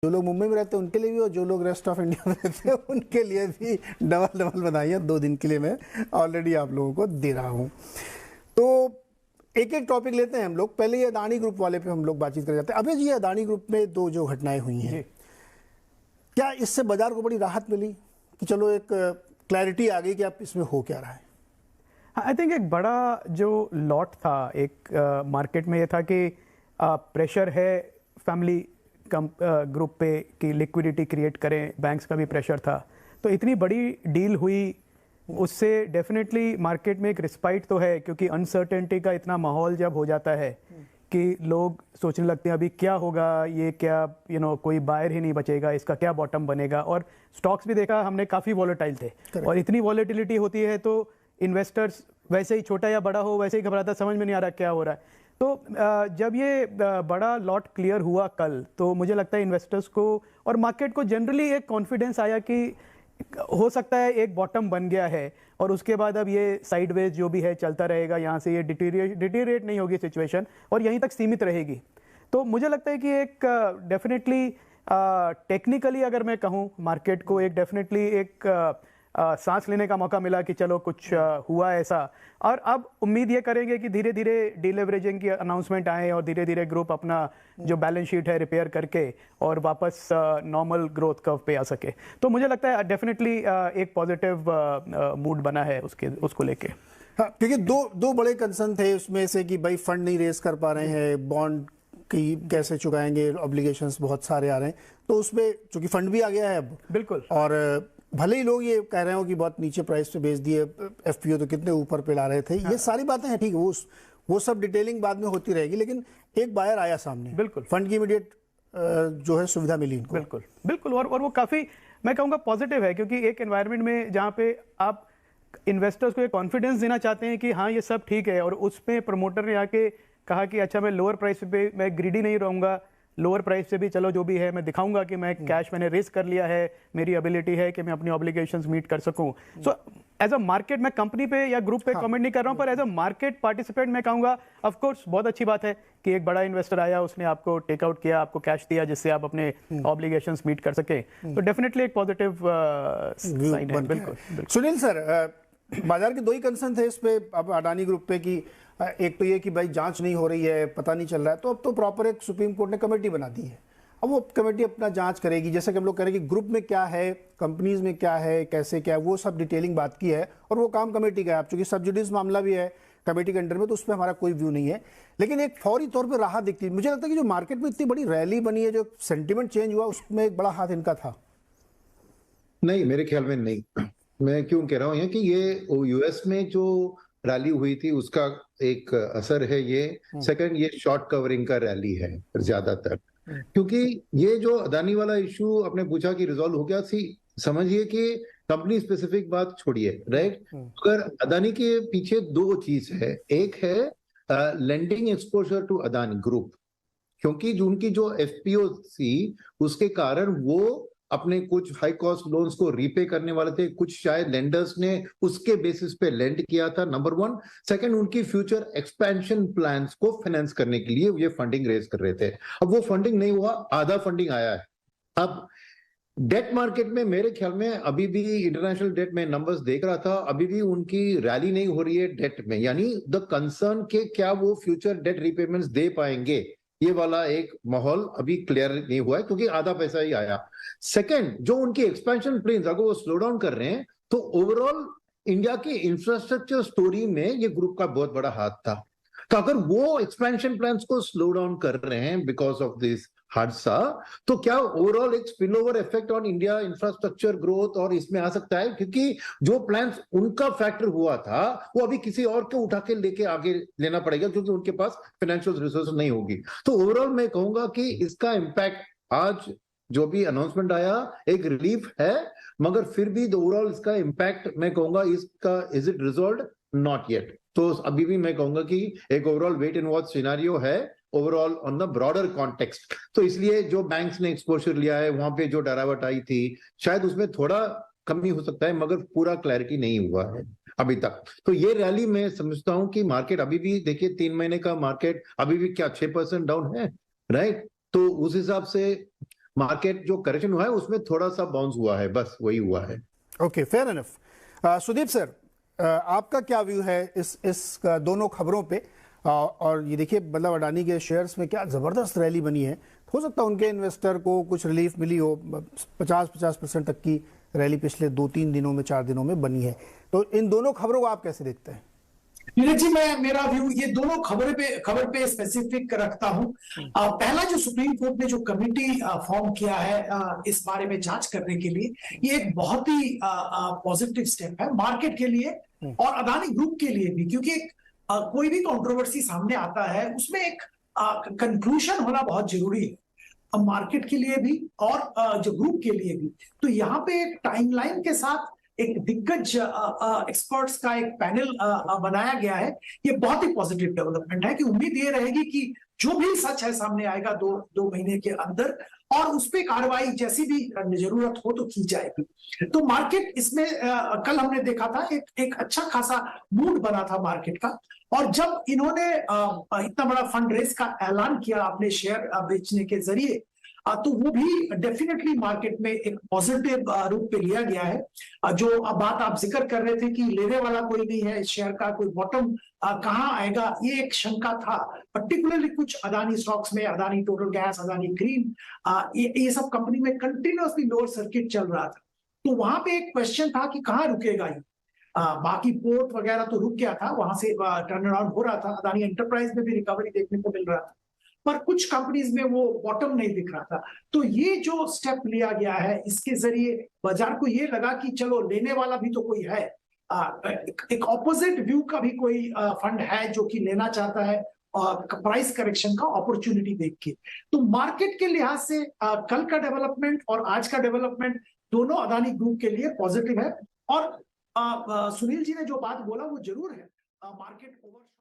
जो लोग मुंबई में रहते हैं उनके लिए भी और जो लोग रेस्ट ऑफ इंडिया में रहते हैं उनके लिए भी डबल डबल बधाइयाँ 2 दिन के लिए मैं ऑलरेडी आप लोगों को दे रहा हूँ। तो एक एक टॉपिक लेते हैं हम लोग। पहले ये अदानी ग्रुप वाले पे हम लोग बातचीत कर जाते हैं। अभी जी अदानी ग्रुप में 2 जो घटनाएं हुई हैं, क्या इससे बाजार को बड़ी राहत मिली कि चलो एक क्लैरिटी आ गई कि आप इसमें हो क्या रहा है? आई थिंक एक बड़ा जो लॉट था एक मार्केट में ये था कि प्रेशर है फैमिली ग्रुप पे कि लिक्विडिटी क्रिएट करें, बैंक्स का भी प्रेशर था। तो इतनी बड़ी डील हुई, उससे डेफिनेटली मार्केट में एक रिस्पाइट तो है, क्योंकि अनसर्टेनिटी का इतना माहौल जब हो जाता है कि लोग सोचने लगते हैं अभी क्या होगा, ये क्या कोई बायर ही नहीं बचेगा, इसका क्या बॉटम बनेगा। और स्टॉक्स भी देखा हमने काफ़ी वॉलेटाइल थे। और इतनी वॉलेटिलिटी होती है तो इन्वेस्टर्स वैसे ही, छोटा या बड़ा हो, वैसे ही घबराता, समझ में नहीं आ रहा क्या हो रहा है। तो जब ये बड़ा लॉट क्लियर हुआ कल, तो मुझे लगता है इन्वेस्टर्स को और मार्केट को जनरली एक कॉन्फिडेंस आया कि हो सकता है एक बॉटम बन गया है और उसके बाद अब ये साइडवेज जो भी है चलता रहेगा, यहाँ से ये डिटीरिएट नहीं होगी सिचुएशन और यहीं तक सीमित रहेगी। तो मुझे लगता है कि एक डेफिनेटली टेक्निकली अगर मैं कहूँ, मार्केट को एक डेफिनेटली एक सांस लेने का मौका मिला कि चलो कुछ हुआ ऐसा। और अब उम्मीद ये करेंगे कि धीरे धीरे डीलेवरेजिंग की अनाउंसमेंट आए और धीरे धीरे ग्रुप अपना जो बैलेंस शीट है रिपेयर करके और वापस नॉर्मल ग्रोथ कर्व पे आ सके। तो मुझे लगता है डेफिनेटली एक पॉजिटिव मूड बना है उसको लेके। हाँ, क्योंकि दो बड़े कंसर्न थे उसमें से कि भाई फंड नहीं रेज कर पा रहे हैं, बॉन्ड की कैसे चुकाएंगे, ऑब्लिगेशंस बहुत सारे आ रहे हैं। तो उसमें चूंकि फंड भी आ गया है अब, बिल्कुल, और भले ही लोग ये कह रहे हो कि बहुत नीचे प्राइस पे बेच दिए, एफपीओ तो कितने ऊपर पे ला रहे थे। हाँ। ये सारी बातें हैं, ठीक है, वो सब डिटेलिंग बाद में होती रहेगी, लेकिन एक बायर आया सामने, बिल्कुल फंड की इमीडिएट जो है सुविधा मिली इनको। बिल्कुल बिल्कुल। और वो काफ़ी, मैं कहूँगा, पॉजिटिव है, क्योंकि एक एनवायरनमेंट में जहाँ पे आप इन्वेस्टर्स को एक कॉन्फिडेंस देना चाहते हैं कि हाँ ये सब ठीक है, और उसमें प्रमोटर ने आके कहा कि अच्छा मैं लोअर प्राइस पे मैं ग्रीडी नहीं रहूँगा, लोअर प्राइस से भी चलो जो भी है मैं दिखाऊंगा कि मैं कैश मैंने रेस कर लिया है, मेरी एबिलिटी है कि मैं अपनी ऑब्लिगेशंस मीट कर सकूं। सो एज अ मार्केट, मैं कंपनी पे या ग्रुप पे कमेंट नहीं कर रहा हूं, पर एज अ मार्केट पार्टिसिपेंट मैं कहूंगा ऑफ कोर्स बहुत अच्छी बात है कि एक बड़ा इन्वेस्टर आया, उसने आपको टेक आउट किया, आपको कैश दिया जिससे आप अपने ऑब्लिगेशंस मीट कर सके। तो डेफिनेटली एक पॉजिटिव साइन है। बिल्कुल। सुनील सर, बाजार के 2 ही कंसर्न थे इस पे अब अडानी ग्रुप पे कि एक तो ये कि भाई जांच नहीं हो रही है, पता नहीं चल रहा है। तो अब तो प्रॉपर एक सुप्रीम कोर्ट ने कमेटी बना दी है, अब वो कमेटी अपना जांच करेगी, जैसे कि हम लोग कह रहे हैं कि ग्रुप में क्या है, कंपनीज में क्या है, कैसे क्या है, वो सब डिटेलिंग बात की है और वो काम कमेटी का है। अब चूंकि सब्जुडिस मामला भी है कमेटी के अंडर में, तो उस पर हमारा कोई व्यू नहीं है, लेकिन एक फौरी तौर पर राहत दिखती है। मुझे लगता है कि जो मार्केट में इतनी बड़ी रैली बनी है, जो सेंटिमेंट चेंज हुआ, उसमें एक बड़ा हाथ इनका था। नहीं, मेरे ख्याल में नहीं। मैं क्यों कह रहा हूँ कि ये यूएस में जो रैली हुई थी उसका एक असर है ये। सेकंड, ये शॉर्ट कवरिंग का रैली है ज्यादातर, क्योंकि ये जो अदानी वाला इशू आपने पूछा कि रिजॉल्व हो गया थी, समझिए कि कंपनी स्पेसिफिक बात छोड़िए, राइट। अगर अदानी के पीछे 2 चीज है, एक है lending exposure to Adani group, क्योंकि जो उनकी जो एफपीओ थी उसके कारण वो अपने कुछ हाई कॉस्ट लोन्स को रीपे करने वाले थे, कुछ शायद लेंडर्स ने उसके बेसिस पे लेंड किया था, नंबर 1। सेकंड, उनकी फ्यूचर एक्सपेंशन प्लान्स को फाइनेंस करने के लिए ये फंडिंग रेज कर रहे थे। अब वो फंडिंग नहीं हुआ, आधा फंडिंग आया है। अब डेट मार्केट में मेरे ख्याल में अभी भी इंटरनेशनल डेट में नंबर्स देख रहा था, अभी भी उनकी रैली नहीं हो रही है डेट में, यानी द कंसर्न के क्या वो फ्यूचर डेट रीपेमेंट्स दे पाएंगे, ये वाला एक माहौल अभी क्लियर नहीं हुआ है, क्योंकि आधा पैसा ही आया। सेकंड, जो उनकी एक्सपेंशन प्लान्स अगर वो स्लो डाउन कर रहे हैं, तो ओवरऑल इंडिया के इंफ्रास्ट्रक्चर स्टोरी में ये ग्रुप का बहुत बड़ा हाथ था। तो अगर वो एक्सपेंशन प्लान्स को स्लो डाउन कर रहे हैं बिकॉज ऑफ दिस हादसा, तो क्या ओवरऑल एक spill over effect on India infrastructure growth और इसमें आ सकता है, क्योंकि जो प्लान्स उनका फैक्टर हुआ था वो अभी किसी और को उठा के लेके आगे लेना पड़ेगा, क्योंकि उनके पास फाइनेंशियल रिसोर्स नहीं होगी। तो ओवरऑल मैं कहूंगा कि इसका इम्पैक्ट आज जो भी अनाउंसमेंट आया एक रिलीफ है, मगर फिर भी ओवरऑल इसका इम्पैक्ट मैं कहूंगा इसका is it resolve, not yet. तो अभी भी मैं कहूंगा कि एक overall wait and watch scenario है overall on the broader context. तो इसलिए जो बैंक्स ने एक्सपोजर लिया है, वहां पे जो डरावट आई थी, शायद उसमें थोड़ा कमी हो सकता है, मगर पूरा क्लैरिटी नहीं हुआ है अभी तक। तो ये रैली मैं समझता हूं कि मार्केट अभी भी देखिए 3 महीने का मार्केट अभी भी क्या 6% डाउन है, राइट। तो उस हिसाब से मार्केट जो करेक्शन हुआ है उसमें थोड़ा सा बाउंस हुआ है, बस वही हुआ है। Okay, fair enough. Sudeep sir, आपका क्या व्यू है इस दोनों खबरों पे? और ये देखिए, मतलब अडानी के शेयर्स में क्या जबरदस्त रैली बनी है। हो सकता है उनके इन्वेस्टर को कुछ रिलीफ मिली हो, 50% तक की रैली पिछले 2-3 दिनों में, 4 दिनों में बनी है। तो इन दोनों खबरों को आप कैसे देखते हैं? नीरज जी, मेरा व्यू ये दोनों खबर पे स्पेसिफिक रखता हूं। पहला जो सुप्रीम कोर्ट ने जो कमेटी फॉर्म किया है इस बारे में जांच करने के लिए, ये एक बहुत ही पॉजिटिव स्टेप है मार्केट के लिए और अदानी ग्रुप के लिए भी, क्योंकि कोई भी कंट्रोवर्सी सामने आता है उसमें एक कंक्लूजन होना बहुत जरूरी है, मार्केट के लिए भी और जो ग्रुप के लिए भी। तो यहाँ पे एक टाइमलाइन के साथ एक दिग्गज एक्सपर्ट्स का एक पैनल बनाया गया है। ये बहुत ही पॉजिटिव डेवलपमेंट है कि उम्मीद ये रहेगी कि जो भी सच है सामने आएगा दो महीने के अंदर, और उस पर कार्रवाई जैसी भी जरूरत हो तो की जाएगी। तो मार्केट इसमें कल हमने देखा था एक अच्छा खासा मूड बना था मार्केट का। और जब इन्होंने इतना बड़ा फंड रेज का ऐलान किया अपने शेयर बेचने के जरिए, तो वो भी डेफिनेटली मार्केट में एक पॉजिटिव रूप पे लिया गया है। जो बात आप जिक्र कर रहे थे कि लेने वाला कोई नहीं है इस शेयर का, कोई बॉटम कहाँ आएगा, ये एक शंका था पर्टिकुलरली कुछ अदानी स्टॉक्स में, Adani total gas, Adani green, ये सब कंपनी में कंटिन्यूअसली लोअर सर्किट चल रहा था। तो वहां पे एक क्वेश्चन था कि कहाँ रुकेगा ये। बाकी पोर्ट वगैरह तो रुक गया था, वहां से टर्न अराउंड हो रहा था, अदानी एंटरप्राइज में भी रिकवरी देखने को मिल रहा था, पर कुछ कंपनीज में वो बॉटम नहीं दिख रहा था। तो ये जो स्टेप लिया गया है, इसके जरिए बाजार को ये लगा कि चलो लेने वाला भी तो कोई है, एक ऑपोजिट व्यू का भी कोई फंड है जो कि लेना चाहता है प्राइस करेक्शन का अपॉर्चुनिटी देख के। तो मार्केट के लिहाज से कल का डेवलपमेंट और आज का डेवलपमेंट दोनों अदानी ग्रुप के लिए पॉजिटिव है। और सुनील जी ने जो बात बोला वो जरूर है, मार्केट ओवर